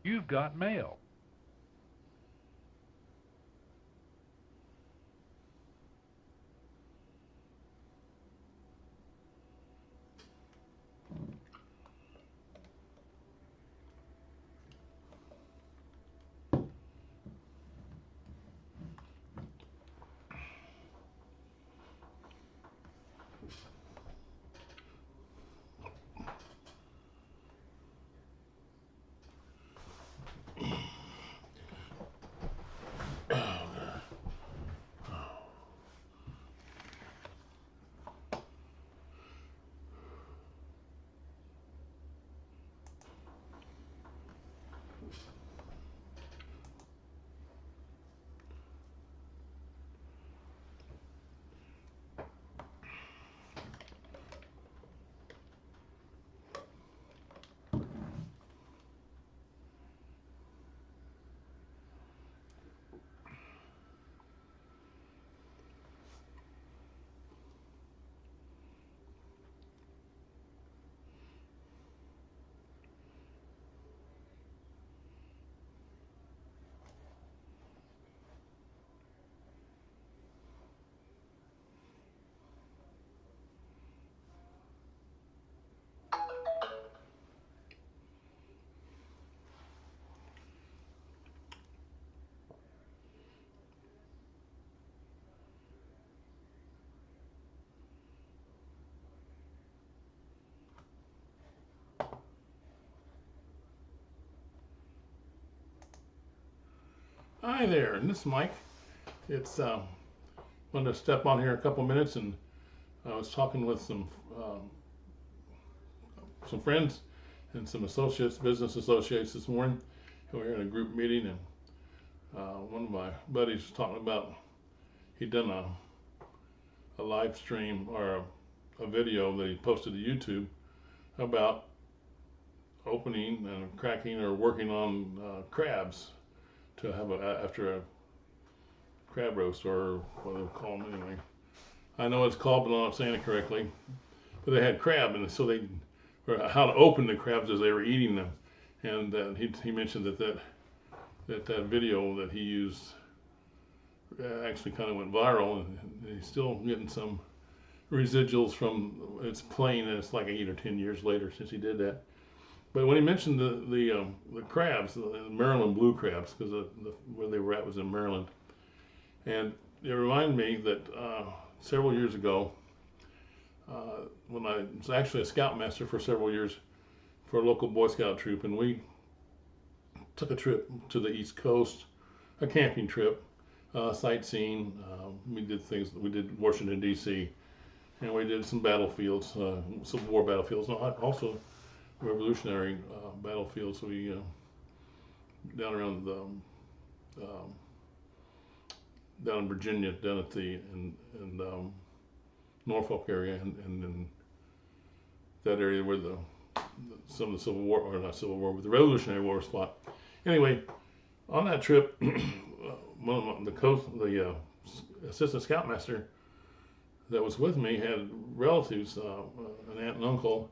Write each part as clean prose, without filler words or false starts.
You've got mail. Hi there, and this is Mike. It's wanted to step on here a couple minutes, and I was talking with some friends and some associates, business associates this morning. We were in a group meeting, and one of my buddies was talking about he'd done a live stream or a video that he posted to YouTube about opening and cracking or working on crabs to have after a crab roast or what they call them anyway. I know it's called, but I'm not saying it correctly. But they had crab, and so they or how to open the crabs as they were eating them. And he mentioned that video that he used actually kind of went viral, and he's still getting some residuals from it's playing, and it's like 8 or 10 years later since he did that. But when he mentioned the crabs, the Maryland blue crabs, because where they were at was in Maryland, and it reminded me that several years ago, when I was actually a scoutmaster for several years for a local Boy Scout troop, and we took a trip to the East Coast, a camping trip, sightseeing. We did things. We did Washington D.C. and we did some battlefields, some war battlefields, and also Revolutionary battlefields. We down around um, down in Virginia, down at the in Norfolk area, and in that area where some of the Civil War, or not Civil War, but the Revolutionary War was fought. Anyway, on that trip, one of the assistant scoutmaster that was with me had relatives, an aunt and uncle,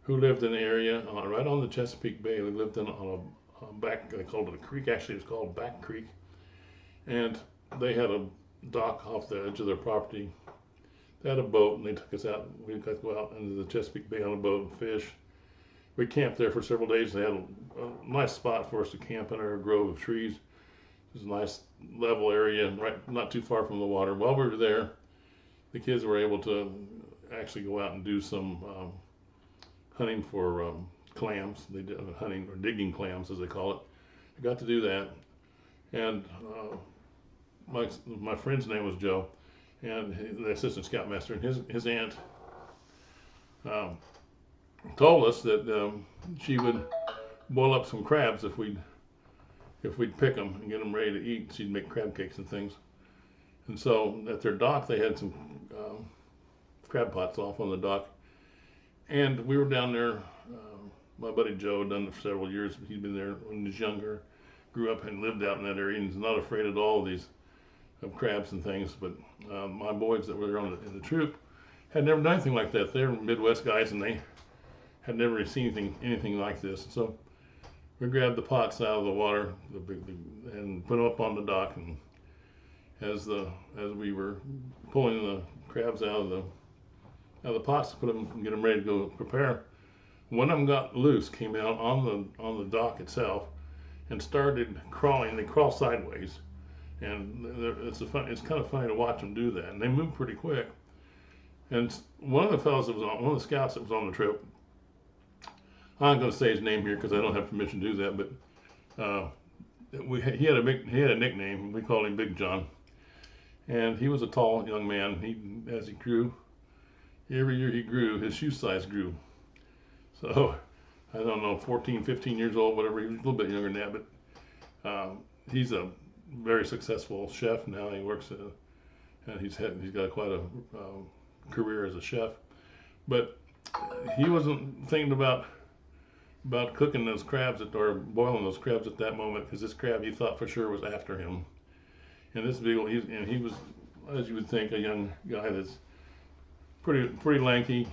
who lived in the area right on the Chesapeake Bay. They lived on a back, they called it a creek. Actually, it was called Back Creek, and they had a dock off the edge of their property. They had a boat, and they took us out. We got to go out into the Chesapeake Bay on a boat and fish. We camped there for several days. They had a nice spot for us to camp under a grove of trees. It was a nice level area, right, not too far from the water. While we were there, the kids were able to actually go out and do some hunting for clams. They did hunting or digging clams, as they call it. I got to do that, and my friend's name was Joe, and the assistant scoutmaster, and his aunt um, told us that she would boil up some crabs if we'd pick them and get them ready to eat. She'd make crab cakes and things. And so at their dock, they had some crab pots off on the dock, and we were down there. My buddy Joe had done it for several years. He'd been there when he was younger, grew up and lived out in that area, and he's not afraid at all of these of crabs and things. But my boys that were in the troop had never done anything like that. They're Midwest guys, and they had never seen anything like this. So we grabbed the pots out of the water, and put them up on the dock. And as we were pulling the crabs out of the pots to put them, get them ready to go prepare, one of them got loose, came out on the dock itself, and started crawling. They crawl sideways, and it's kind of funny to watch them do that. And they move pretty quick. And one of the fellows that was on, one of the scouts that was on the trip, I'm not going to say his name here because I don't have permission to do that, but he had a nickname. We called him Big John, and he was a tall young man. As he grew, every year he grew, his shoe size grew. So I don't know, 14, 15 years old, whatever. He was a little bit younger than that, but he's a very successful chef now. He works and he's got quite a career as a chef. But he wasn't thinking about cooking those crabs or boiling those crabs at that moment, because this crab he thought for sure was after him. And this big, he was, as you would think, a young guy that's pretty lanky.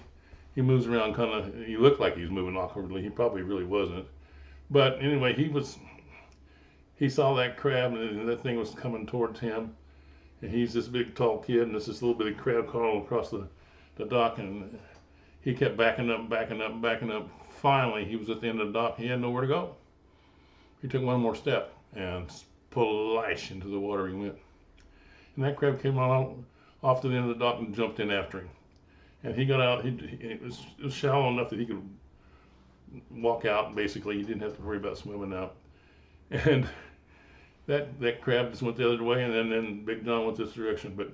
He moves around kind of. He looked like he was moving awkwardly. He probably really wasn't. But anyway, he saw that crab, and that thing was coming towards him. And he's this big, tall kid, and this little bitty crab crawling across the dock, and he kept backing up. Finally, he was at the end of the dock. He had nowhere to go. He took one more step, and splash into the water he went. And that crab came on off to the end of the dock and jumped in after him. And he got out. It was shallow enough that he could walk out. Basically, he didn't have to worry about swimming out. And that crab just went the other way, and then Big John went this direction. But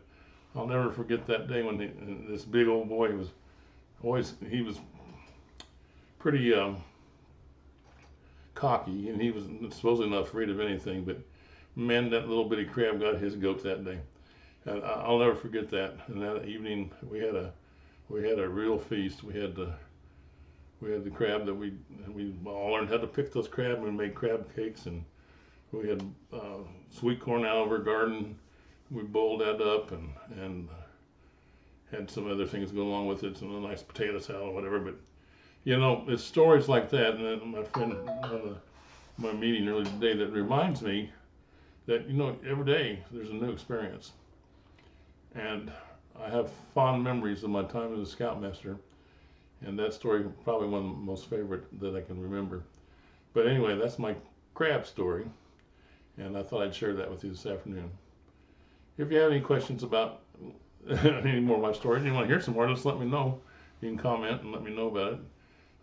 I'll never forget that day when this big old boy was pretty cocky, and he was supposedly not afraid of anything. But man, that little bitty crab got his goat that day. And I'll never forget that. And that evening we had a real feast. We had the crab that we all learned how to pick those crab, and we made crab cakes, and we had sweet corn out of our garden. We boiled that up and had some other things go along with it, some nice potato salad, whatever. But you know, it's stories like that. And then my friend on my meeting earlier today that reminds me that, you know, every day there's a new experience. And I have fond memories of my time as a scoutmaster, and that story probably one of the most favorite that I can remember. But anyway, that's my crab story, and I thought I'd share that with you this afternoon. If you have any questions about any more of my stories, and you want to hear some more, just let me know. You can comment and let me know about it.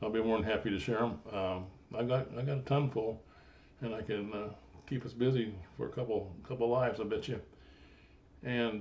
I'll be more than happy to share them. I got a ton full, and I can keep us busy for a couple lives, I bet you. And